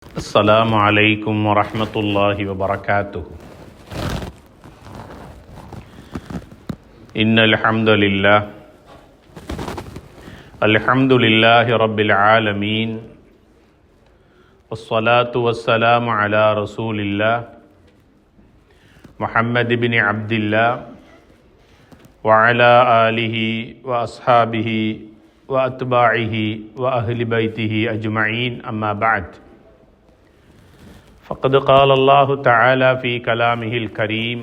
السلام عليكم ورحمة الله وبركاته. إن الحمد لله رب العالمين، والصلاة والسلام على رسول الله محمد بن عبد الله وعلى آله وأصحابه وأتباعه وأهل بيته أجمعين، أما بعد، فقد قال الله تعالى في كلامه الكريم: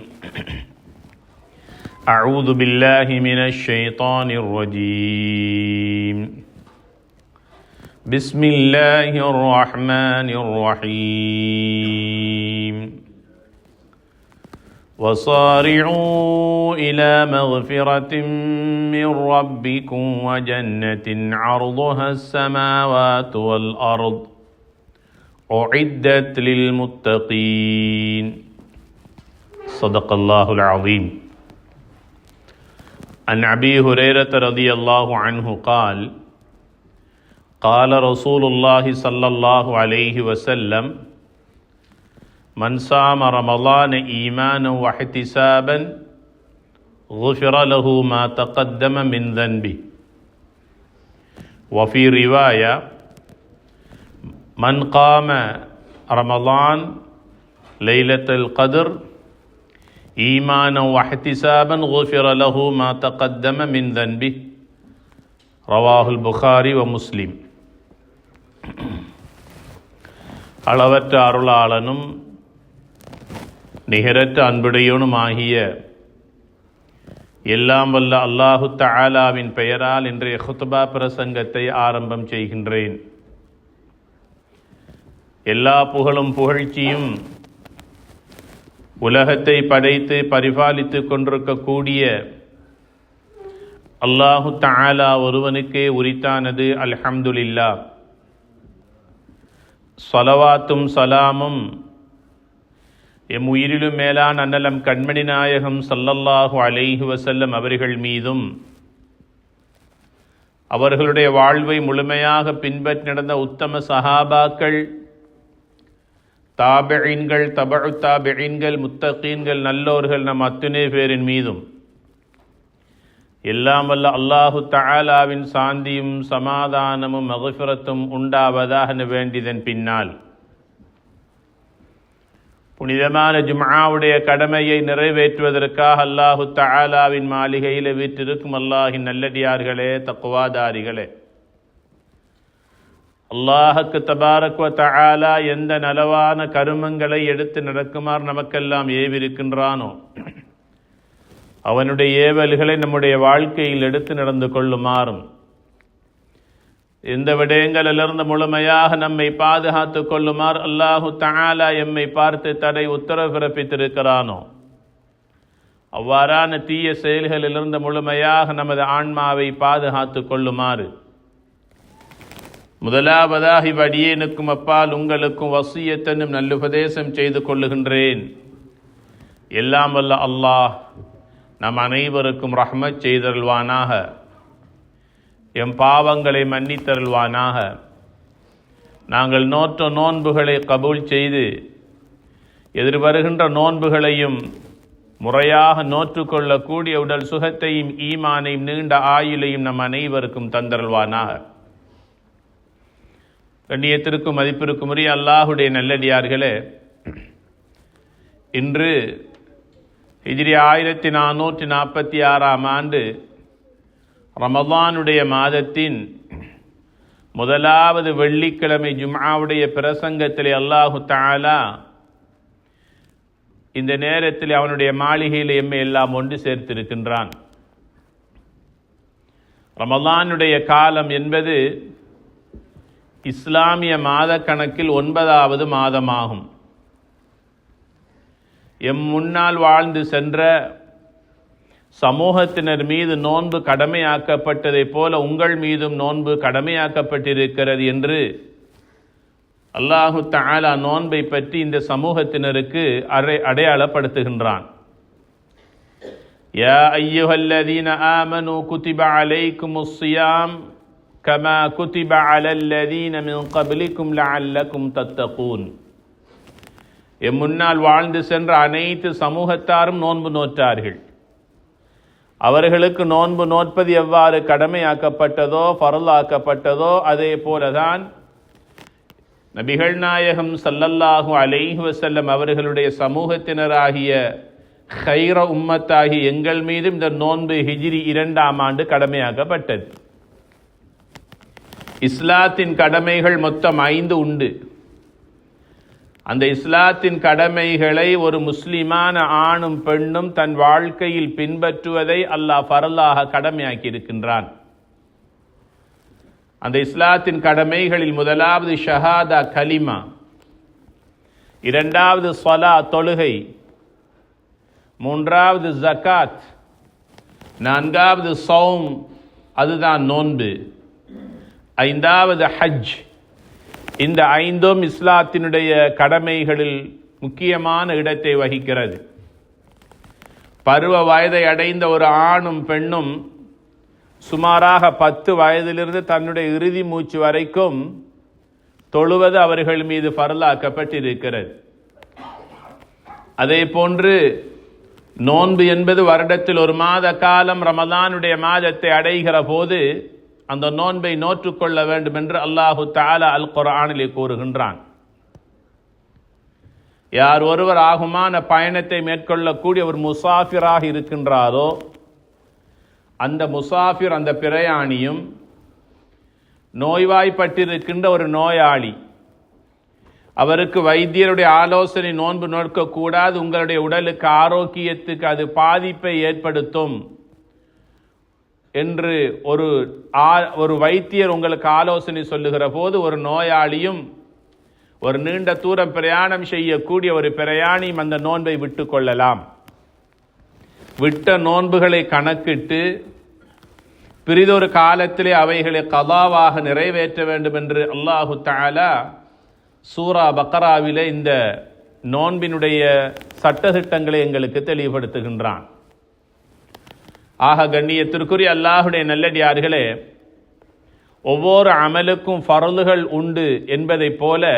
أعوذ بالله من الشيطان الرجيم، بسم الله الرحمن الرحيم، وصارعوا إلى مغفرة من ربكم وجنة عرضها السماوات والأرض أعدت للمتقين. صدق الله العظيم. عن أبي هريرة رضي الله عنه قال: قال رسول الله صلى الله عليه وسلم: من صام رمضان إيمانا واحتسابا غفر له ما تقدم من ذنبه. وفي رواية: من قام رمضان ليلة القدر إيمانا واحتسابا غفر له ما تقدم من ذنبه. رواه البخاري ومسلم. அளவற்ற அருளாளனும் நிகரற்ற அன்புடையவனுமாகிய எல்லாம் வல்ல அல்லாஹு தஆலாவின் பெயரால் இன்றைய குத்பா பிரசங்கத்தை ஆரம்பம் செய்கின்றேன். எல்லா புகழும் புகழ்ச்சியும் உலகத்தை படைத்து பரிபாலித்து கொண்டிருக்கக்கூடிய அல்லாஹு தஆலா ஒருவனுக்கே உரித்தானது. அல்ஹம்துலில்லாஹ். ஸலவாத்தும் சலாமும் எம் உயிரிலும் மேலான அன்னலம் கண்மணி நாயகம் ஸல்லல்லாஹு அலைஹி வஸல்லம் அவர்கள் மீதும், அவர்களுடைய வாழ்வை முழுமையாக பின்பற்றி நடந்த உத்தம சஹாபாக்கள், தாபிஈன்கள், தபஉ தாபிஈன்கள், முத்தகீன்கள், நல்லோர்கள் நம் அத்துணை பேரின் மீதும் எல்லாம் வல்ல அல்லாஹு தஆலாவின் சாந்தியும் சமாதானமும் மக்ஃபிரத்தும் உண்டாவதாக வேண்டியதன் பின்னால், புனிதமான ஜும்ஆவுடைய கடமையை நிறைவேற்றுவதற்காக அல்லாஹு தஆலாவின் மாளிகையில் வீற்றிருக்கும் அல்லாஹின் நல்லடியார்களே, தக்வாதாரிகளே, அல்லாஹுக்கு தபாரக் வ தஆலா எந்த நலவான கருமங்களை எடுத்து நடக்குமாறு நமக்கெல்லாம் ஏவிருக்கின்றானோ அவனுடைய ஏவல்களை நம்முடைய வாழ்க்கையில் எடுத்து நடந்து கொள்ளுமாறும், எந்த விடயங்களிலிருந்து முழுமையாக நம்மை பாதுகாத்து கொள்ளுமாறு அல்லாஹு தஆலா எம்மை பார்த்து தடை உத்தரவு பிறப்பித்திருக்கிறானோ அவ்வாறான தீய செயல்களிலிருந்து முழுமையாக நமது ஆன்மாவை பாதுகாத்து கொள்ளுமாறு முதலாவதாக இவ்வடியேனுக்கும் அப்பால் உங்களுக்கும் வசியத்தனும் நல்லுபதேசம் செய்து கொள்ளுகின்றேன். எல்லாம் வல்ல அல்லாஹ் நம் அனைவருக்கும் ரஹ்மத் செய்தருள்வானாக, எம் பாவங்களை மன்னித்தருள்வானாக, நாங்கள் நோற்ற நோன்புகளை கபூல் செய்து எதிர்வருகின்ற நோன்புகளையும் முறையாக நோற்றுக்கொள்ளக்கூடிய உடல் சுகத்தையும் ஈமானையும் நீண்ட ஆயுளையும் நம் அனைவருக்கும் தந்தருள்வானாக. கண்ணியத்திற்கும் மதிப்பிற்கும் உரிய அல்லாஹுடைய நல்லடியார்களே, இன்று ஹிஜ்ரி 1446 ஆண்டு ரமதானுடைய மாதத்தின் முதலாவது வெள்ளிக்கிழமை ஜும்ஆவுடைய பிரசங்கத்திலே அல்லாஹு தஆலா இந்த நேரத்தில் அவனுடைய மாளிகையில் எம்மை எல்லாம் ஒன்று சேர்த்திருக்கின்றான். ரமதானுடைய காலம் என்பது இஸ்லாமிய மாத கணக்கில் 9வது மாதமாகும். எம் முன்னால் வாழ்ந்து சென்ற சமூகத்தினர் மீது நோன்பு கடமையாக்கப்பட்டதைப் போல உங்கள் மீதும் நோன்பு கடமையாக்கப்பட்டிருக்கிறது என்று அல்லாஹு தஆலா நோன்பை பற்றி இந்த சமூகத்தினருக்கு அடையாளப்படுத்துகின்றான். யா அய்யுஹல்லதீன ஆமனூ குதிப அலைக்குமுஸ் ஸியாம் كما كتب على الذين من قبلكم لعلكم تتقون. முன்னால் வாழ்ந்து சென்ற அனைத்து சமூகத்தாரும் நோன்பு நோற்றார்கள். அவர்களுக்கு நோன்பு நோற்பது எவ்வாறு கடமையாக்கப்பட்டதோ ஃபர்லாக்கப்பட்டதோ அதே போலதான் நபிகள் நாயகம் ஸல்லல்லாஹு அலைஹி வஸல்லம் அவர்களுடைய சமூகத்தினராகிய கைர உம்மத்தாகி எங்கள் மீது இந்த நோன்பு ஹிஜ்ரி 2ஆம் ஆண்டு கடமையாக்கப்பட்டது. இஸ்லாத்தின் கடமைகள் மொத்தம் 5 உண்டு. அந்த இஸ்லாத்தின் கடமைகளை ஒரு முஸ்லிமான ஆணும் பெண்ணும் தன் வாழ்க்கையில் பின்பற்றுவதை அல்லாஹ் ஃபர்லாக கடமையாக்கி இருக்கின்றான். அந்த இஸ்லாத்தின் கடமைகளில் முதலாவது ஷஹாதா கலிமா, இரண்டாவது ஸலா தொழுகை, மூன்றாவது ஜகாத், நான்காவது ஸௌம் அதுதான் நோன்பு, ஐந்தாவது ஹஜ். இந்த 5ம் இஸ்லாத்தினுடைய கடமைகளில் முக்கியமான இடத்தை வகிக்கிறது. பருவ வயதை அடைந்த ஒரு ஆணும் பெண்ணும் சுமாராக 10 வயதிலிருந்து தன்னுடைய இறுதி மூச்சு வரைக்கும் தொழுவது அவர்கள் மீது ஃபர்லாக்கப்பட்டிருக்கிறது. அதே போன்று நோன்பு என்பது வருடத்தில் ஒரு மாத காலம் ரமலானுடைய மாதத்தை அடைகிற போது அந்த நோன்பை நோற்றுக்கொள்ள வேண்டும் என்று அல்லாஹு தஆலா அல் குர்ஆனிலே கூறுகின்றான். யார் ஒருவர் ஆகுமான பயணத்தை மேற்கொள்ளக்கூடிய ஒரு முசாஃபிராக இருக்கின்றாரோ அந்த முசாஃபிர், அந்த பிரயாணியும் நோய்வாய்ப்பட்டிருக்கின்ற ஒரு நோயாளி, அவருக்கு வைத்தியருடைய ஆலோசனை நோன்பு நோக்கக்கூடாது, உங்களுடைய உடலுக்கு ஆரோக்கியத்துக்கு அது பாதிப்பை ஏற்படுத்தும் என்று ஒரு வைத்தியர் உங்களுக்கு ஆலோசனை சொல்லுகிற போது ஒரு நோயாளியும் ஒரு நீண்ட தூரம் பிரயாணம் செய்யக்கூடிய ஒரு பிரயாணியும் அந்த நோன்பை விட்டு கொள்ளலாம். விட்ட நோன்புகளை கணக்கிட்டு பிறிதொரு காலத்திலே அவைகளை கதாவாக நிறைவேற்ற வேண்டும் என்று அல்லாஹு தஆலா சூரா பக்ராவிலே இந்த நோன்பினுடைய சட்டதிட்டங்களை எங்களுக்கு தெளிவுபடுத்துகின்றான். ஆக கண்ணியத்திற்குரிய அல்லாஹுடைய நல்லடியார்களே, ஒவ்வொரு அமலுக்கும் ஃபர்லுகள் உண்டு என்பதைப் போல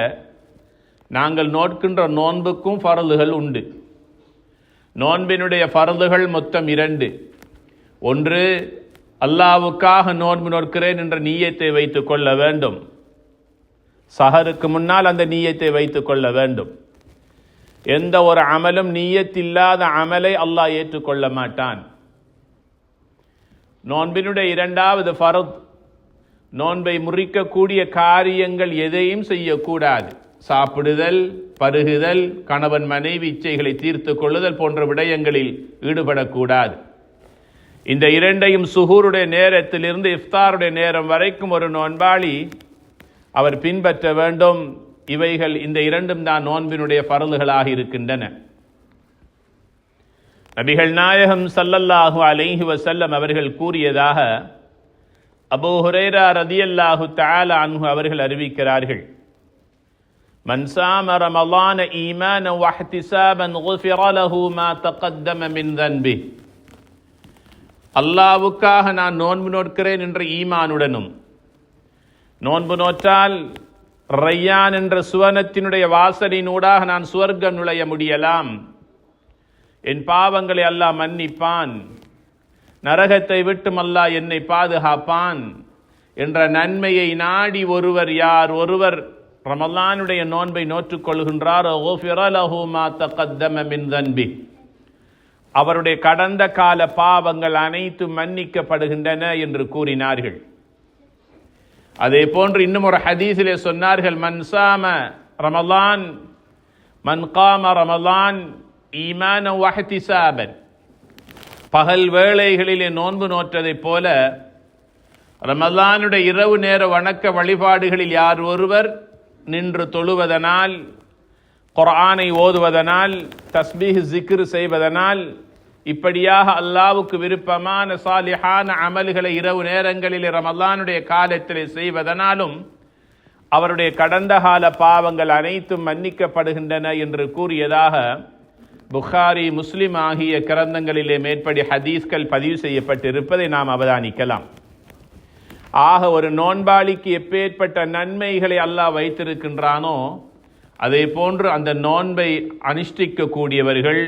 நாங்கள் நோட்கின்ற நோன்புக்கும் ஃபர்லுகள் உண்டு. நோன்பினுடைய ஃபர்லுகள் மொத்தம் 2. ஒன்று, அல்லாஹ்வுக்காக நோன்பு நோக்கிறேன் என்ற நீயத்தை வைத்துக் கொள்ள வேண்டும். சஹருக்கு முன்னால் அந்த நீயத்தை வைத்துக் கொள்ள வேண்டும். எந்த ஒரு அமலும் நீயத்தில்லாத அமலை அல்லாஹ் ஏற்றுக்கொள்ள மாட்டான். நோன்பினுடைய 2வது ஃபர்த், நோன்பை முறிக்கக்கூடிய காரியங்கள் எதையும் செய்யக்கூடாது. சாப்பிடுதல், பருகுதல், கணவன் மனைவி இச்சைகளை தீர்த்து கொள்ளுதல் போன்ற விடயங்களில் ஈடுபடக்கூடாது. இந்த 2ஐயும் சுஹூருடைய நேரத்திலிருந்து இஃப்தாருடைய நேரம் வரைக்கும் ஒரு நோன்பாளி அவர் பின்பற்ற வேண்டும். இவைகள் இந்த 2ம் தான் நோன்பினுடைய ஃபர்லுகளாக இருக்கின்றன. நபிகள் நாயகம் ஸல்லல்லாஹு அலைஹி வஸல்லம் அவர்கள் கூறியதாக அபூ ஹுரைரா ரலியல்லாஹு தஆலா அன்ஹு அவர்கள் அறிவிக்கிறார்கள், மன் ஸாம ரமலான ஈமானன் வஹ்திஸாபன் குஃபிர லஹு மா தகத்தம மின் தன்பி. அல்லாஹ்வுக்காக நான் நோன்பு நோக்கிறேன் என்ற ஈமானுடனும், நோன்பு நோற்றால் ரையான் என்ற சுவனத்தினுடைய வாசலினூடாக நான் சுவர்க்கம் நுழைய முடியலாம், என் பாவங்களை அல்லாஹ் மன்னிப்பான், நரகத்தை விட்டும் அல்லாஹ் என்னை பாதுகாப்பான் என்ற நன்மையை நாடி யார் ஒருவர் ரமலானுடைய நோன்பை நோற்றுக் கொள்கின்றாரோ குஃபிர லஹு மா தகத்தம மின் தன்பி, அவருடைய கடந்த கால பாவங்கள் அனைத்தும் மன்னிக்கப்படுகின்றன என்று கூறினார்கள். அதே போன்று இன்னும் ஒரு ஹதீஸிலே சொன்னார்கள், மன் ஸாம ரமலான் மன் காம ரமலான் ஈமானன் வஹ்திஸாபன். பகல் வேளைகளிலே நோன்பு நோற்றதைப் போல ரமலானுடைய இரவு நேர வணக்க வழிபாடுகளில் யார் ஒருவர் நின்று தொழுவதனால், குர்ஆனை ஓதுவதனால், தஸ்பீஹ் ஜிக்ர் செய்வதனால், இப்படியாக அல்லாஹ்வுக்கு விருப்பமான சாலிஹான அமல்களை இரவு நேரங்களில் ரமலானுடைய காலத்திலே செய்வதனாலும் அவருடைய கடந்த கால பாவங்கள் அனைத்தும் மன்னிக்கப்படுகின்றன என்று கூறியதாக புகாரி, முஸ்லிம் ஆகிய கிரந்தங்களிலே மேற்படி ஹதீஸ்கள் பதிவு செய்யப்பட்டிருப்பதை நாம் அவதானிக்கலாம். ஆக ஒரு நோன்பாளிக்கு எப்பேற்பட்ட நன்மைகளை அல்லாஹ் வைத்திருக்கின்றானோ அதே போன்று அந்த நோன்பை அனுஷ்டிக்கக்கூடியவர்கள்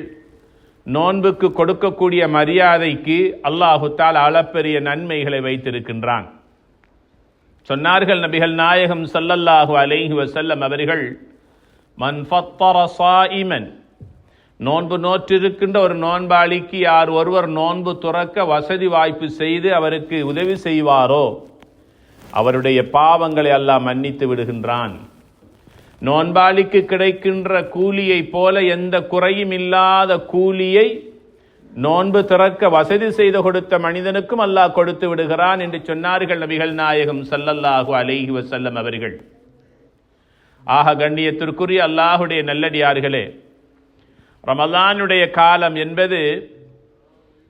நோன்புக்கு கொடுக்கக்கூடிய மரியாதைக்கு அல்லாஹு தஆலா அளப்பெரிய நன்மைகளை வைத்திருக்கின்றான். சொன்னார்கள் நபிகள் நாயகம் ஸல்லல்லாஹு அலைஹி வஸல்லம் அவர்கள், மன் ஃபத்தர ஸாயிமன், நோன்பு நோற்றிருக்கின்ற ஒரு நோன்பாளிக்கு யார் ஒருவர் நோன்பு துறக்க வசதி வாய்ப்பு செய்து அவருக்கு உதவி செய்வாரோ அவருடைய பாவங்களை அல்லாஹ் மன்னித்து விடுகின்றான். நோன்பாளிக்கு கிடைக்கின்ற கூலியை போல எந்த குறையும் இல்லாத கூலியை நோன்பு திறக்க வசதி செய்து கொடுத்த மனிதனுக்கும் அல்லாஹ் கொடுத்து விடுகிறான் என்று சொன்னார்கள் நபிகள் நாயகம் ஸல்லல்லாஹு அலைஹி வஸல்லம் அவர்கள். ஆக கண்ணியத்திற்குரிய அல்லாஹுடைய நல்லடியார்களே, ரமலானுடைய காலம் என்பது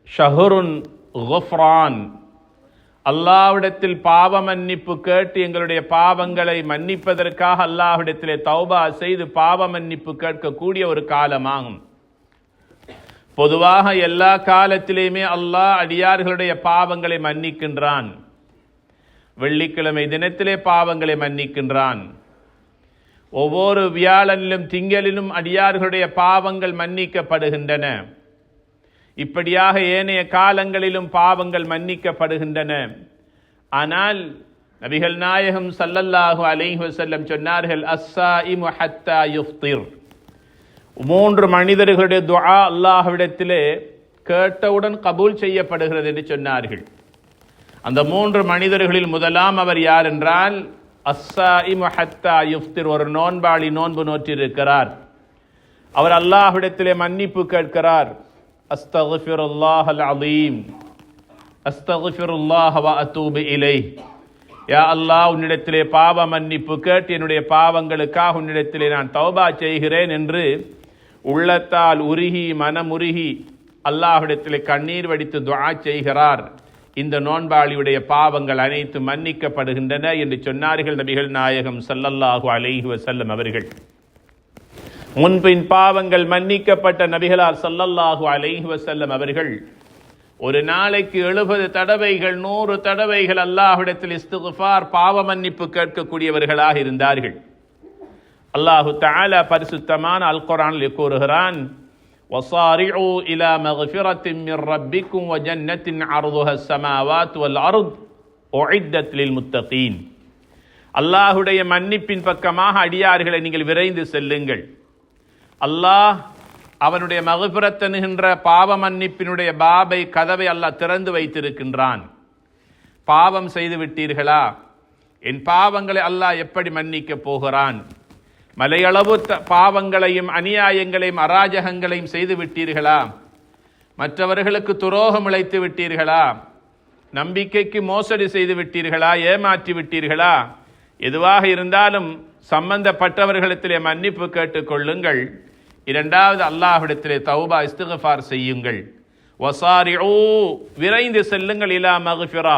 ஷஹ்ருன் குஃப்ரான், அல்லாஹ்விடத்தில் பாவ மன்னிப்பு கேட்டு எங்களுடைய பாவங்களை மன்னிப்பதற்காக அல்லாஹ்விடத்திலே தௌபா செய்து பாவ மன்னிப்பு கேட்கக்கூடிய ஒரு காலமாகும். பொதுவாக எல்லா காலத்திலேயுமே அல்லாஹ் அடியார்களுடைய பாவங்களை மன்னிக்கின்றான். வெள்ளிக்கிழமை தினத்திலே பாவங்களை மன்னிக்கின்றான். ஒவ்வொரு வியாழனிலும் திங்களிலும் அடியார்களுடைய பாவங்கள் மன்னிக்கப்படுகின்றன. இப்படியாக ஏனைய காலங்களிலும் பாவங்கள் மன்னிக்கப்படுகின்றன. ஆனால் நபிகள் நாயகம் ஸல்லல்லாஹு அலைஹி வஸல்லம் சொன்னார்கள், அஸ்ஸாயிமு ஹத்தா யுஃப்திர், 3 மனிதர்களுடைய துஆ அல்லாஹ்விடத்திலே கேட்டவுடன் கபூல் செய்யப்படுகிறது என்று சொன்னார்கள். அந்த 3 மனிதர்களில் முதலாம் அவர் யார் என்றால், அஸ்ஸாயிமு ஹத்தா யுஃப்திர், ஒரு நோன்பாளி நோன்பு நோற்றிருக்கிறார். அவர் அல்லாஹ்விடத்திலே மன்னிப்பு கேட்கிறார். அஸ்தக்ஃபிருல்லாஹல் அலீம், அஸ்தக்ஃபிருல்லாஹ வ அதூபு இலைஹ், யா அல்லாஹ், உன்னிடத்திலே பாவ மன்னிப்பு கேட்டு என்னுடைய பாவங்களுக்காக உன்னிடத்திலே நான் தௌபா செய்கிறேன் என்று உள்ளத்தால் உருகி மனமுருகி அல்லாஹ்விடத்திலே கண்ணீர் வடித்து துஆ செய்கிறார். இந்த நோன்பாளியுடைய பாவங்கள் அனைத்து மன்னிக்கப்படுகின்றன என்று சொன்னார்கள் நபிகள் நாயகம் ஸல்லல்லாஹு அலைஹி வஸல்லம் அவர்கள். முன்பின் பாவங்கள் மன்னிக்கப்பட்ட நபிகளார் ஸல்லல்லாஹு அலைஹி வஸல்லம் அவர்கள் ஒரு நாளைக்கு 70 தடவைகள் 100 தடவைகள் அல்லாஹ்விடத்தில் இஸ்திக்ஃபார் பாவ மன்னிப்பு கேட்கக்கூடியவர்களாக இருந்தார்கள். அல்லாஹு தஆலா பரிசுத்தமான அல் குர்ஆனில் கூறுகிறான், வஸாரிஉ இலா மக்ஃபிரத்தின் மின் ரப்பிக்கும் வ ஜன்னத்தின் அர்துஹா ஸமாவாத்து வல் அர்த் உஇத்தத் லில் முத்தகீன். அல்லாஹ்வுடைய மன்னிப்பின் பக்கமாக அடியார்களை நீங்கள் விரைந்து செல்லுங்கள். அல்லாஹ் அவனுடைய மக்ஃபிரத் என்கின்ற பாவ மன்னிப்பினுடைய பாபை கதவை அல்லாஹ் திறந்து வைத்திருக்கின்றான். பாவம் செய்து விட்டீர்களா? என் பாவங்களை அல்லாஹ் எப்படி மன்னிக்கப் போகிறான்? மலையளவு பாவங்களையும் அநியாயங்களையும் அராஜகங்களையும் செய்து விட்டீர்களா? மற்றவர்களுக்கு துரோகம் இழைத்து விட்டீர்களா? நம்பிக்கைக்கு மோசடி செய்து விட்டீர்களா? ஏமாற்றி விட்டீர்களா? எதுவாக இருந்தாலும் சம்பந்தப்பட்டவர்களிடத்திலே மன்னிப்பு கேட்டுக் கொள்ளுங்கள். இரண்டாவது, அல்லாஹ்விடத்திலே தௌபா இஸ்திக்ஃபார் செய்யுங்கள். வஸாரிஉ, விரைந்து செல்லுங்கள். இலா மக்ஃபிரா,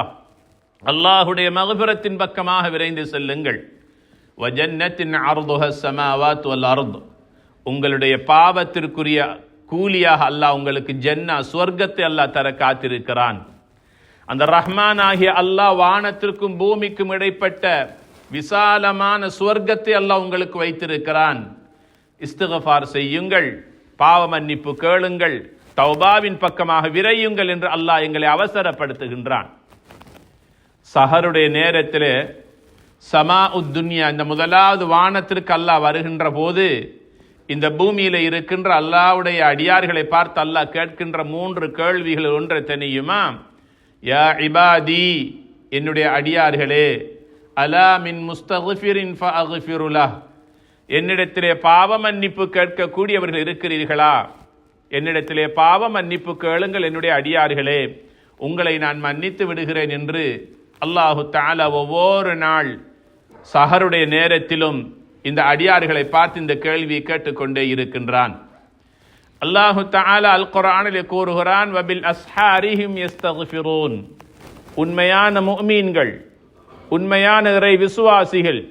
அல்லாஹ்வுடைய மக்ஃபிரத்தின் பக்கமாக விரைந்து செல்லுங்கள். வஜன்னத்தின் அர்துஹா ஸமாவாத்து வல் அர்த், உங்களுடைய பாவத்திற்குரிய கூலியாக அல்லாஹ் உங்களுக்கு ஜன்னா சுவர்க்கத்தை அல்லாஹ் தர காத்திருக்கிறான். அந்த ரஹ்மான் ஆகிய அல்லாஹ் வானத்திற்கும் பூமிக்கும் இடைப்பட்ட விசாலமான சுவர்க்கத்தை அல்லாஹ் உங்களுக்கு வைத்திருக்கிறான். இஸ்திக்ஃபார் செய்யுங்கள், பாவ மன்னிப்பு கேளுங்கள், தௌபாவின் பக்கமாக விரையுங்கள் என்று அல்லாஹ் எங்களை அவசரப்படுத்துகின்றான். சஹருடைய நேரத்திலே சமா உத்துன்யா, இந்த முதலாவது வானத்திற்கு அல்லாஹ் வருகின்ற போது இந்த பூமியில இருக்கின்ற அல்லாஹ்வுடைய அடியார்களை பார்த்து அல்லாஹ் கேட்கின்ற 3 கேள்விகள் ஒன்று தெரியுமா? யா இபாதி, என்னுடைய அடியார்களே, அலா மின் முஸ்தக்ஃபிரின் ஃபஅக்ஃபிரு லஹ், என்னிடத்திலே பாவ மன்னிப்பு கேட்கக்கூடியவர்கள் இருக்கிறீர்களா? என்னிடத்திலே பாவ மன்னிப்பு கேளுங்கள் என்னுடைய அடியார்களே, உங்களை நான் மன்னித்து விடுகிறேன் என்று அல்லாஹு தஆலா ஒவ்வொரு நாள் சஹருடைய நேரத்திலும் இந்த அடியார்களை பார்த்து இந்த கேள்வியை கேட்டுக்கொண்டே இருக்கின்றான். அல்லாஹு தஆலா அல் குர்ஆனிலே கூறுகிறான், வபில் அஸ்ஹாரிஹிம் யஸ்தக்ஃபிரூன், உண்மையான முஃமின்கள், உண்மையான இறை விசுவாசிகள்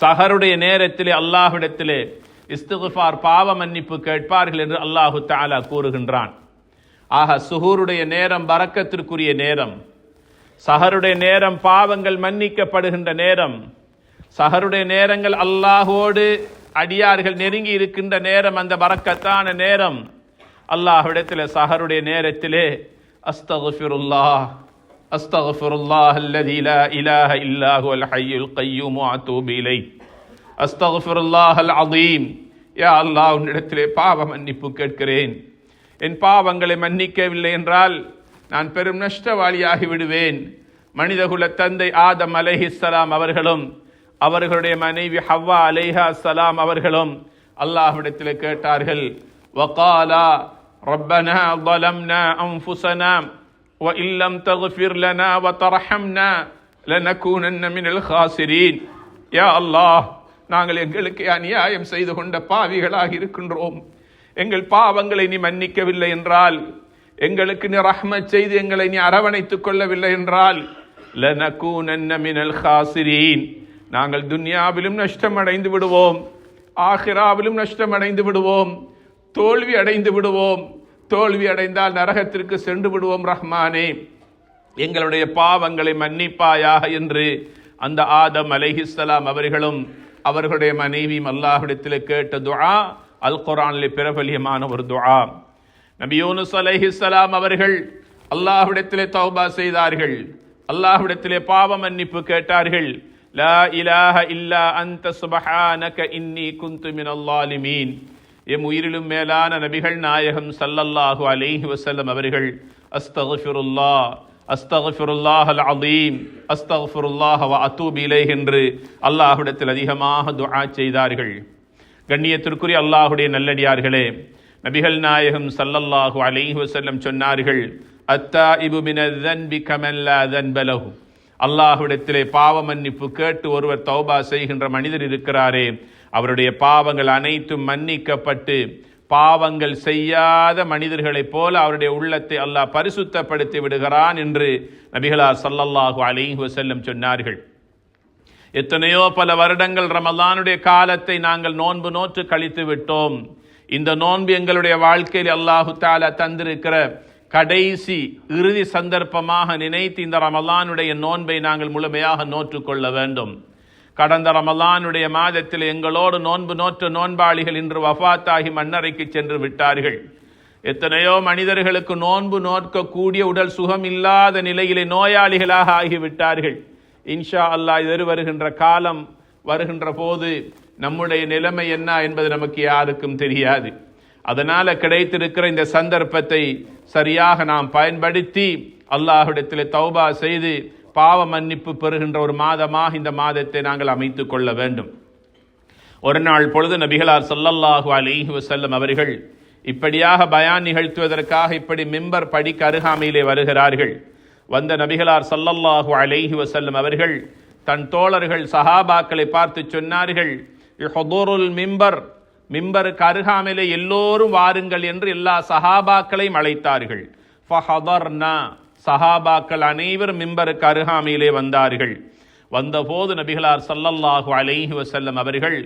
சஹருடைய நேரத்திலே அல்லாஹ்விடத்திலே இஸ்திக்ஃபார் பாவ மன்னிப்பு கேட்பார்கள் என்று அல்லாஹு தஆலா கூறுகின்றான். ஆக சுஹூருடைய நேரம் பரக்கத்திற்குரிய நேரம். சஹருடைய நேரம் பாவங்கள் மன்னிக்கப்படுகின்ற நேரம். சஹருடைய நேரங்கள் அல்லாஹோடு அடியார்கள் நெருங்கி இருக்கின்ற நேரம், அந்த பரக்கத்தான நேரம். அல்லாஹ்விடத்தில் சஹருடைய நேரத்திலே அஸ்தக்ஃபிருல்லாஹ் அஸ்தக்ஃபிருல்லாஹ் அல்லதீ லா இலாஹ இல்லா ஹுவல் ஹய்யுல் கய்யூம் வ அதூபு இலைஹ் அஸ்தக்ஃபிருல்லாஹல் அஸீம். யா அல்லாஹ், உன்னிடத்திலே பாவ மன்னிப்பு கேட்கிறேன். என் பாவங்களை மன்னிக்கவில்லை என்றால் நான் பெரும் நஷ்டவாளியாகி விடுவேன். மனிதகுல தந்தை ஆதம் அலைஹிஸ்ஸலாம் அவர்களும் அவர்களுடைய மனைவி ஹவ்வா அலைஹிஸ்ஸலாம் அவர்களும் அல்லாஹ்விடத்தில் கேட்டார்கள், வகாலா ரப்பனா ظلمنا أنفسنا وإن لم تغفر لنا وترحمنا لنكونن من الخاسرين. யா அல்லாஹ், நாங்கள் எங்களுக்கு அநியாயம் செய்து கொண்ட பாவிகளாக இருக்கின்றோம். எங்கள் பாவங்களை நீ மன்னிக்கவில்லை என்றால், எங்களுக்கு நீ ரஹ்மத் செய்து எங்களை நீ அரவணைத்துக் கொள்ளவில்லை என்றால், லனகூனன்ன மினல் காசிரீன், நாங்கள் துன்யாவிலும் நஷ்டம் அடைந்து விடுவோம், ஆகிராவிலும் நஷ்டம் அடைந்து விடுவோம், தோல்வி அடைந்து விடுவோம். தோல்வி அடைந்தால் நரகத்திற்கு சென்று விடுவோம். ரஹ்மானே, எங்களுடைய பாவங்களை மன்னிப்பாயாக என்று அந்த ஆதம் அலைஹிஸ்ஸலாம் அவர்களும் அவர்களுடைய மனைவியும் அல்லாஹ்விடத்தில் கேட்ட துஆ அல் குர்ஆனிலே பிரபல்யமான ஒரு துஆ. நபி யூனுஸ் அலைஹிஸ்ஸலாம் அவர்கள் அல்லாஹ்விடத்திலே தௌபா செய்தார்கள். அல்லாஹ்விடத்திலே பாவ மன்னிப்பு கேட்டார்கள். லா இலாஹ இல்லா அன்த சுப்ஹானக இன்னி குன்து மினல் ஸாலிமீன். எம் உயிரிலும் மேலான நபிகள் நாயகம் ஸல்லல்லாஹு அலைஹி வஸல்லம் அவர்கள் அஸ்தக்ஃபிருல்லாஹ் அஸ்தக்ஃபிருல்லாஹல் அஸீம் அஸ்தக்ஃபிருல்லாஹ் வ அதூபு இலைஹி என்று அல்லாஹ்விடத்தில் அதிகமாக துஆ செய்தார்கள். கண்ணியத்திற்குரிய அல்லாஹ்வுடைய நல்லடியார்களே, நபிகள் நாயகம் ஸல்லல்லாஹு அலைஹி வஸல்லம் சொன்னார்கள், அத்தாயிபு மினல் ஸன்பி கமன் லா ஸன்ப லஹு. அல்லாஹ்விடத்திலே பாவ மன்னிப்பு கேட்டு ஒருவர் தௌபா செய்கின்ற மனிதர் இருக்கிறாரே, அவருடைய பாவங்கள் அனைத்தும் மன்னிக்கப்பட்டு பாவங்கள் செய்யாத மனிதர்களைப் போல அவருடைய உள்ளத்தை அல்லாஹ் பரிசுத்தப்படுத்தி விடுகிறான் என்று நபிகளார் ஸல்லல்லாஹு அலைஹி வஸல்லம் சொன்னார்கள். எத்தனையோ பல வருடங்கள் ரமலானுடைய காலத்தை நாங்கள் நோன்பு நோற்று கழித்து விட்டோம். இந்த நோன்பு எங்களுடைய வாழ்க்கையில் அல்லாஹு தஆலா தந்திருக்கிற கடைசி இறுதி சந்தர்ப்பமாக நினைத்து இந்த ரமலானுடைய நோன்பை நாங்கள் முழுமையாக நோற்றுக்கொள்ள வேண்டும். கடந்த ரமலானுடைய மாதத்தில் எங்களோடு நோன்பு நோற்ற நோன்பாளிகள் இன்று வஃபாத்தாகி மண்ணறைக்கு சென்று விட்டார்கள். எத்தனையோ மனிதர்களுக்கு நோன்பு நோக்கக்கூடிய உடல் சுகம் இல்லாத நிலையிலே நோயாளிகளாக ஆகிவிட்டார்கள். இன்ஷா அல்லாஹ் இது வருகின்ற காலம் வருகின்ற போது நம்முடைய நிலைமை என்ன என்பது நமக்கு யாருக்கும் தெரியாது. அதனால கிடைத்திருக்கிற இந்த சந்தர்ப்பத்தை சரியாக நாம் பயன்படுத்தி அல்லாஹ்விடத்திலே தௌபா செய்து பாவ மன்னிப்பு பெறுகின்ற ஒரு மாதமாக இந்த மாதத்தை நாங்கள் அமைத்துக் கொள்ள வேண்டும். ஒரு நாள் பொழுது நபிகளார் ஸல்லல்லாஹு அலைஹி வஸல்லம் அவர்கள் இப்படியாக பயான் நிகழ்த்துவதற்காக இப்படி மிம்பர் படிக்க அருகாமையிலே வருகிறார்கள். வந்த நபிகளார் ஸல்லல்லாஹு அலைஹி வஸல்லம் அவர்கள் தன் தோழர்கள் சஹாபாக்களை பார்த்து சொன்னார்கள், ஹுதுருல் மிம்பர், மிம்பருக்கு அருகாமையிலே எல்லோரும் வாருங்கள் என்று எல்லா சஹாபாக்களையும் அழைத்தார்கள். ஃபஹதர்னா, சஹாபாக்கள் அனைவரும் மிம்பருக்கு அருகாமையிலே வந்தார்கள். வந்தபோது நபிகளார் ஸல்லல்லாஹு அலைஹி வஸல்லம் அவர்கள்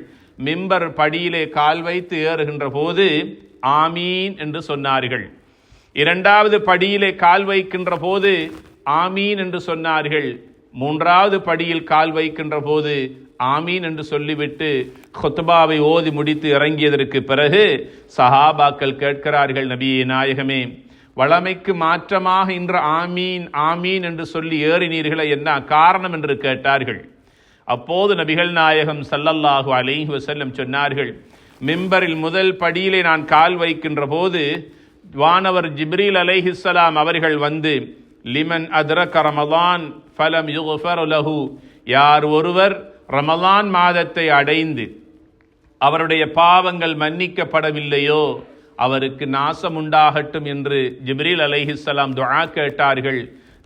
மிம்பர் படியிலே கால் வைத்து ஏறுகின்ற போது ஆமீன் என்று சொன்னார்கள். இரண்டாவது படியிலே கால் வைக்கின்ற போது ஆமீன் என்று சொன்னார்கள். மூன்றாவது படியில் கால் வைக்கின்ற போது ஆமீன் என்று சொல்லிவிட்டு குத்பாவை ஓதி முடித்து இறங்கியதற்கு பிறகு சஹாபாக்கள் கேட்கிறார்கள், நபியே நாயகமே, வளமைக்கு மாற்றமாக இன்று ஆமீன் ஆமீன் என்று சொல்லி ஏறினீர்களே, என்ன காரணம் என்று கேட்டார்கள். அப்போது நபிகள் நாயகம் ஸல்லல்லாஹு அலைஹி வஸல்லம் சொன்னார்கள், மிம்பரில் முதல் படியிலே நான் கால் வைக்கின்ற போது வானவர் ஜிப்ரீல் அலைஹிஸ்ஸலாம் அவர்கள் வந்து, லிமன் அத்ரக ரமலான் ஃபலம் யுக்ஃபர் லஹு, யார் ஒருவர் ரமலான் மாதத்தை அடைந்து அவருடைய பாவங்கள் மன்னிக்கப்படவில்லையோ அவருக்கு நாசம் உண்டாகட்டும் என்று ஜிப்ரீல் அலைஹிஸ்ஸலாம் துஆ கேட்டார்கள்.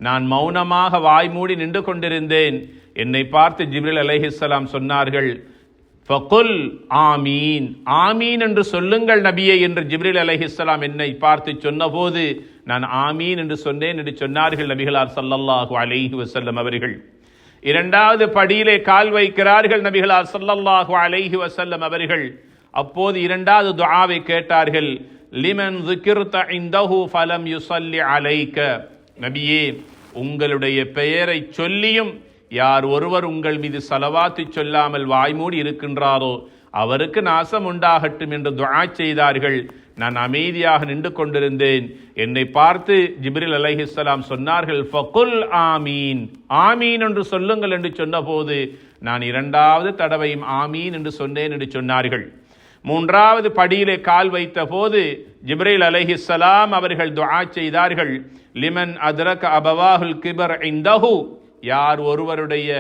நான் மௌனமாக வாய்மூடி நின்று கொண்டிருந்தேன். என்னை பார்த்து ஜிப்ரீல் அலைஹிஸ்ஸலாம் சொன்னார்கள், ஃபகுல் ஆமீன், ஆமீன் என்று சொல்லுங்கள் நபியே என்று ஜிப்ரீல் அலைஹிஸ்ஸலாம் என்னை பார்த்து சொன்னபோது நான் ஆமீன் என்று சொன்னேன் என்று சொன்னார்கள் நபிகளார் ஸல்லல்லாஹு அலைஹி வஸல்லம் அவர்கள். இரண்டாவது படியிலே கால் வைக்கிறார்கள் நபிகளார் ஸல்லல்லாஹு அலைஹி வஸல்லம் அவர்கள். அப்போது இரண்டாவது துஆவை கேட்டார்கள், லிமன் ذிக்ர்த இன்தஹு ஃபலம் யுஸல்லி அலைக, நபியே, உங்களுடைய பெயரை சொல்லியும் யார் ஒருவர் உங்கள் மீது ஸலவாத்து சொல்லாமல் வாய்மூடி இருக்கின்றாரோ அவருக்கு நாசம் உண்டாகட்டும் என்று துஆ செய்தார்கள். நான் அமைதியாக நின்று கொண்டிருந்தேன். என்னை பார்த்து ஜிப்ரீல் அலைஹிஸ்ஸலாம் சொன்னார்கள், ஃபகுல் ஆமீன், ஆமீன் என்று சொல்லுங்கள் என்று சொன்னபோது நான் இரண்டாவது தடவையும் ஆமீன் என்று சொன்னேன் என்று சொன்னார்கள். மூன்றாவது படியிலே கால் வைத்த போது ஜிப்ரீல் அலைஹிஸ்ஸலாம் அவர்கள் துஆ செய்தார்கள், லிமன் அத்ரக அபவாஹுல் கிபர் இந்தஹு, யார் ஒருவருடைய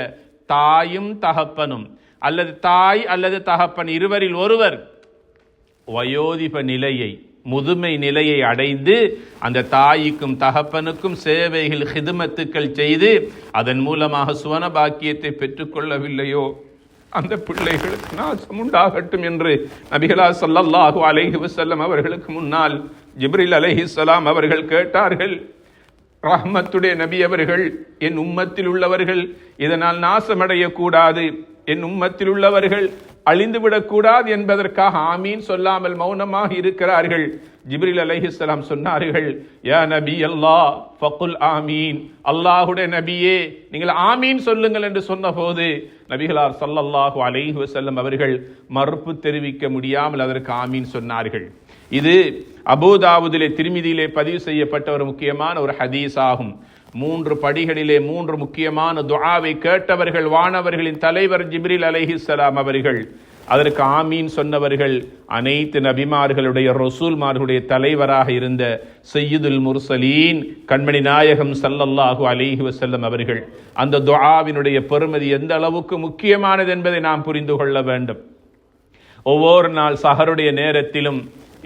தாயும் தகப்பனும் அல்லது தாய் அல்லது தகப்பன் இருவரில் ஒருவர் வயோதிப நிலையை, முதுமை நிலையை அடைந்து அந்த தாய்க்கும் தகப்பனுக்கும் சேவைகள் ஹிதுமத்துக்கள் செய்து அதன் மூலமாக சுவன பாக்கியத்தை பெற்றுக்கொள்ளவில்லையோ அந்த பிள்ளைகளுக்கு நாசம் உண்டாகட்டும் என்று நபிகளா ஸல்லல்லாஹு அலைஹி வஸல்லம் அவர்களுக்கு முன்னால் ஜிப்ரீல் அலைஹிஸ்ஸலாம் அவர்கள் கேட்டார்கள். ரஹ்மத்துடைய நபி அவர்கள், என் உம்மத்தில் உள்ளவர்கள் இதனால் நாசமடையக்கூடாது, என் உம்மத்தில் உள்ளவர்கள் அழிந்துவிடக்கூடாது என்பதற்காக ஆமீன் சொல்லாமல் மௌனமாக இருக்கிறார்கள். ஜிப்ரீல் அலைஹிஸ்ஸலாம் சொன்னார்கள், யா நபி அல்லாஹ் ஃபகுல் ஆமீன், அல்லாஹுடைய நபியே நீங்கள் ஆமீன் சொல்லுங்கள் என்று சொன்னபோது நபிகளார் ஸல்லல்லாஹு அலைஹி வஸல்லம் அவர்கள் மறுப்பு தெரிவிக்க முடியாமல் அதற்கு ஆமீன் சொன்னார்கள். இது அபூதாவுதிலே திர்மிதியிலே பதிவு செய்யப்பட்ட ஒரு முக்கியமான ஒரு ஹதீஸ் ஆகும். 3 படிகளிலே 3 முக்கியமான துஆவை கேட்டவர்கள் வானவர்களின் தலைவர் ஜிப்ரீல் அலைஹிஸ்ஸலாம் அவர்கள். அதற்கு ஆமீன் சொன்னவர்கள் அனைத்து நபிமார்களுடைய ரசூல்மார்களுடைய தலைவராக இருந்த சய்யிதுல் முர்சலீன் கண்மணி நாயகம் ஸல்லல்லாஹு அலைஹி வஸல்லம் அவர்கள். அந்த துஆவினுடைய பெருமதி எந்த அளவுக்கு முக்கியமானது என்பதை நாம் புரிந்து கொள்ள வேண்டும். ஒவ்வொரு நாள் சஹருடைய நேரத்திலும்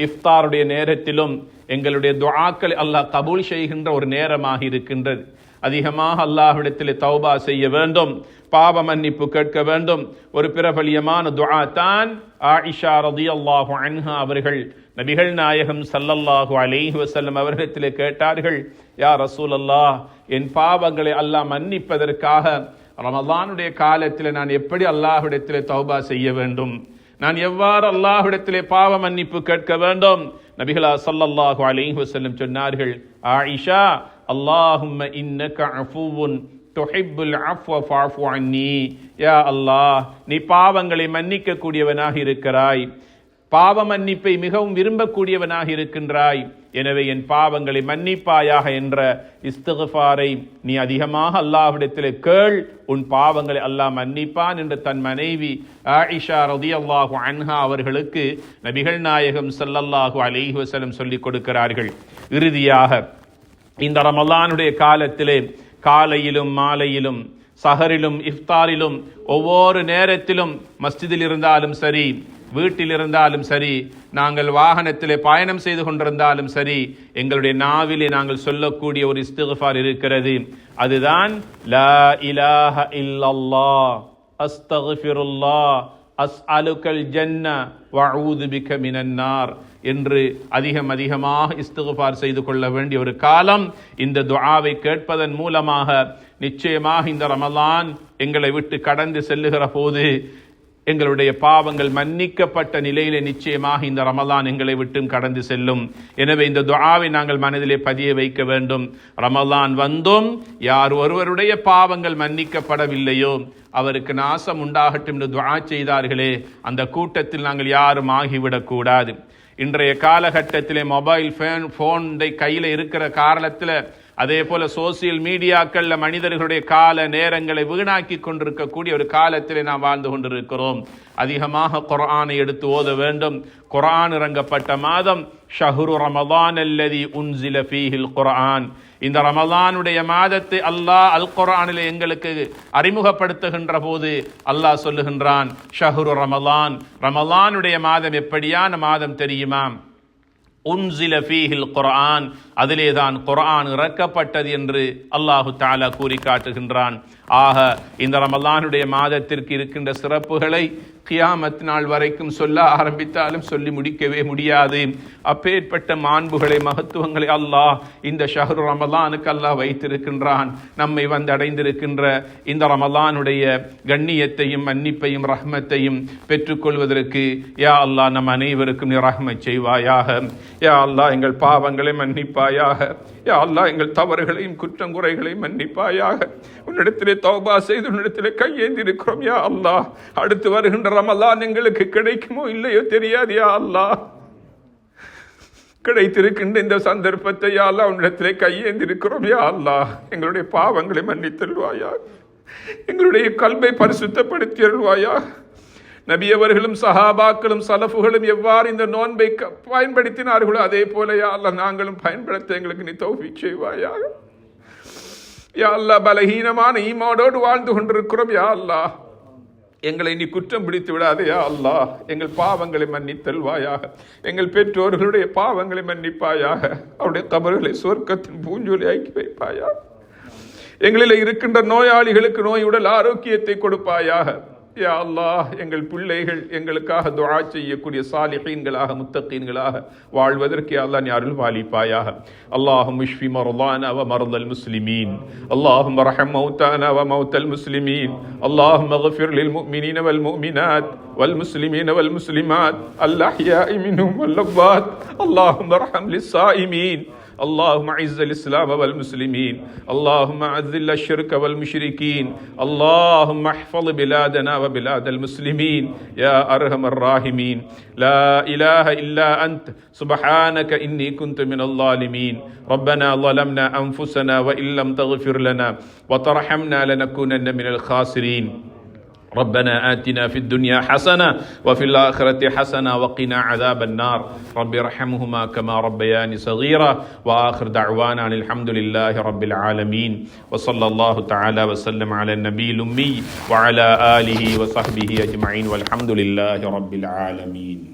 இஃப்தாருடைய நேரத்திலும் எங்களுடைய துஆக்களை அல்லாஹ் கபூல் செய்கின்ற ஒரு நேரமாக இருக்கின்றது. அதிகமாக அல்லாஹ்விடத்தில் தௌபா செய்ய வேண்டும், பாவ மன்னிப்பு கேட்க வேண்டும். ஒரு பிரபலியமான துஆ தான் ஆயிஷா ரலியல்லாஹு அன்ஹா அவர்கள் நபிகள் நாயகம் ஸல்லல்லாஹு அலைஹி வஸல்லம் அவர்களிடத்திலே கேட்டார்கள், யா ரசூலல்லாஹ், என் பாவங்களை அல்லாஹ் மன்னிப்பதற்காக ரமலானுடைய காலத்தில் நான் எப்படி அல்லாஹ்விடத்திலே தௌபா செய்ய வேண்டும், நான் எவ்வாறு அல்லாஹ்விடத்திலே பாவ மன்னிப்பு கேட்க வேண்டும்? நபிகளா ஸல்லல்லாஹு அலைஹி வஸல்லம் சொன்னார்கள், ஆயிஷா, அல்லாஹும்ம இன்னக அஃபுவுன் துஹிப்புல் அஃவ ஃபஅஃபு அன்னி, யா அல்லாஹ், நீ பாவங்களை மன்னிக்க கூடியவனாக இருக்கிறாய், பாவ மன்னிப்பை மிகவும் விரும்பக்கூடியவனாக இருக்கின்றாய், எனவே என் பாவங்களை மன்னிப்பாயாக என்ற இஸ்திக்ஃபாரை நீ அதிகமாக அல்லாஹ்விடத்திலே கேள், உன் பாவங்களை அல்லாஹ் மன்னிப்பான் என்று தன் மனைவி ஆயிஷா ரலியல்லாஹு அன்ஹா அவர்களுக்கு நபிகள் நாயகம் ஸல்லல்லாஹு அலைஹி வஸல்லம் சொல்லிக் கொடுக்கிறார்கள். இறுதியாக இந்த ரமலானுடைய காலத்திலே காலையிலும் மாலையிலும் சஹரிலும் இஃப்தாரிலும் ஒவ்வொரு நேரத்திலும் மஸ்ஜிதில் இருந்தாலும் சரி, வீட்டில் இருந்தாலும் சரி, நாங்கள் வாகனத்திலே பயணம் செய்து கொண்டிருந்தாலும் சரி, எங்களுடைய நாவிலே நாங்கள் சொல்லக்கூடிய ஒரு இஸ்திக்ஃபார் இருக்கிறது. அதுதான் லா இலாஹ இல்லல்லாஹ் அஸ்தக்ஃபிருல்லாஹ் அஸ்அலுக்கல் ஜன்ன வஅஊது பிக மினன் நார் என்று அதிகமாக இஸ்திக்ஃபார் செய்து கொள்ள வேண்டிய ஒரு காலம். இந்த துஆவை கேட்பதன் மூலமாக நிச்சயமாக இந்த ரமலான் எங்களை விட்டு கடந்து செல்லுகிற போது எங்களுடைய பாவங்கள் மன்னிக்கப்பட்ட நிலையிலே நிச்சயமாக இந்த ரமலான் எங்களை விட்டும் கடந்து செல்லும். எனவே இந்த துஆவை நாங்கள் மனதிலே பதிய வைக்க வேண்டும். ரமலான் வந்தும் யார் ஒருவருடைய பாவங்கள் மன்னிக்கப்படவில்லையோ அவருக்கு நாசம் உண்டாகட்டும் என்று துஆ செய்தார்களே, அந்த கூட்டத்தில் நாங்கள் யாரும் ஆகிவிடக்கூடாது. இன்றைய காலகட்டத்திலே மொபைல் போன் கையில் இருக்கிற காரணத்தில், அதே போல சோசியல் மீடியாக்கள்ல மனிதர்களுடைய கால நேரங்களை வீணாக்கி கொண்டிருக்கக்கூடிய ஒரு காலத்திலே நாம் வாழ்ந்து கொண்டிருக்கிறோம். அதிகமாக குர்ஆனை எடுத்து ஓத வேண்டும். குர்ஆன் இறங்கப்பட்ட மாதம் ஷஹ்ரு ரமலான் அல்லதி உன்சில ஃபீஹில் குர்ஆன். இந்த ரமலானுடைய மாதத்தை அல்லாஹ் அல் குர்ஆனிலே எங்களுக்கு அறிமுகப்படுத்துகின்ற போது அல்லாஹ் சொல்லுகின்றான், ஷஹ்ரு ரமலான், ரமலானுடைய மாதம் எப்படியான மாதம் தெரியுமா? உன்சில ஃபீஹில் குர்ஆன், அதிலேதான் குர்ஆன் இறக்கப்பட்டது என்று அல்லாஹு தஆலா கூறி காட்டுகின்றான். ஆக இந்த ரமலானுடைய மாதத்திற்கு இருக்கின்ற சிறப்புகளை கியாமத் நாள் வரைக்கும் சொல்ல ஆரம்பித்தாலும் சொல்லி முடிக்கவே முடியாது. அப்பேற்பட்ட மாண்புகளை மகத்துவங்களை அல்லாஹ் இந்த ஷஹ்ரு ரமலானுக்கு அல்லாஹ் வைத்திருக்கின்றான். நம்மை வந்தடைந்திருக்கின்ற இந்த ரமலானுடைய கண்ணியத்தையும் மன்னிப்பையும் ரஹ்மத்தையும் பெற்றுக்கொள்வதற்கு யா அல்லாஹ் நம் அனைவருக்கும் நீ ரஹ்மத் செய்வாயாக. யா அல்லாஹ் எங்கள் பாவங்களை மன்னிப்பாயாக. யா அல்லாஹ் எங்கள் தவறுகளையும் குற்றங்குறைகளையும் மன்னிப்பாயாக. உன்னிடத்திலே தௌபா செய்து உன்னிடத்திலே கையேந்தி இருக்கிறோம். யா அல்லாஹ் அடுத்து வருகின்ற ரமலான் எங்களுக்கு கிடைக்குமோ இல்லையோ தெரியாது. யா அல்லாஹ் கிடைத்திருக்கின்ற இந்த சந்தர்ப்பத்தை யா அல்லாஹ் உன்னிடத்திலே கையேந்தி இருக்கிறோம். யா அல்லாஹ் எங்களுடைய பாவங்களை மன்னித்தருள்வாயா. எங்களுடைய கல்வை பரிசுத்தப்படுத்தியருள்வாயா. நபி அவர்களும் சஹாபாக்களும் சலஃபுகளும் எவ்வாறு இந்த நோன்பை பயன்படுத்தினார்களோ அதே போல யா அல்லாஹ் நாங்களும் பயன்படுத்த எங்களுக்கு நீ தௌஃபீக் செய்வாயாக. யா அல்லாஹ் பலஹீனமான ஈமானோடு வாழ்ந்து கொண்டிருக்கிறோம். யா அல்லாஹ் எங்களை நீ குற்றம் பிடித்து விடாதே. யா அல்லாஹ் எங்கள் பாவங்களை மன்னித்தல்வாயாக. எங்கள் பெற்றோர்களுடைய பாவங்களை மன்னிப்பாயாக. அவருடைய கபர்களை சொர்க்கத்தின் பூஞ்சொலி ஆக்கி வைப்பாயாக. எங்களில் இருக்கின்ற நோயாளிகளுக்கு நோய் உடல் ஆரோக்கியத்தை கொடுப்பாயாக. யா அல்லாஹ் எங்கள் பிள்ளைகள் எங்களுக்காக துஆ செய்யக்கூடிய சாலிஹீன்களாக முத்தகீன்களாக வாழ்வதற்கு யா அல்லாஹ் நீ அருள் பாலிப்பாயாக. அல்லாஹும்ம இஷ்ஃபி மர்தானா வ மர்தல் முஸ்லிமீன். அல்லாஹும்ம ரஹம் மௌதானா வ மௌதல் முஸ்லிமீன். அல்லாஹும்ம இக்ஃபிர் லில் முஃமினீன வல் முஃமினாத் வல் முஸ்லிமீன வல் முஸ்லிமாத் அல் அஹ்யாஇ மின்ஹும் வல் அம்வாத். அல்லாஹும்ம ரஹம் லிஸ் ஸாயிமீன். اللهم اعز الاسلام والمسلمين. اللهم اذل الشرك والمشركين. اللهم احفظ بلادنا وبلاد المسلمين يا ارحم الراحمين. لا اله الا انت سبحانك اني كنت من الظالمين. ربنا ظلمنا انفسنا وان لم تغفر لنا وترحمنا لنكونن من الخاسرين. ربنا آتنا في الدنيا حسنة وفي الآخرة حسنة وقنا عذاب النار. رب ارحمهما كما ربياني صغيرا. وآخر دعوانا أن الحمد لله رب العالمين. وصلى الله تعالى وسلم على النبي الأمي وعلى آله وصحبه أجمعين والحمد لله رب العالمين.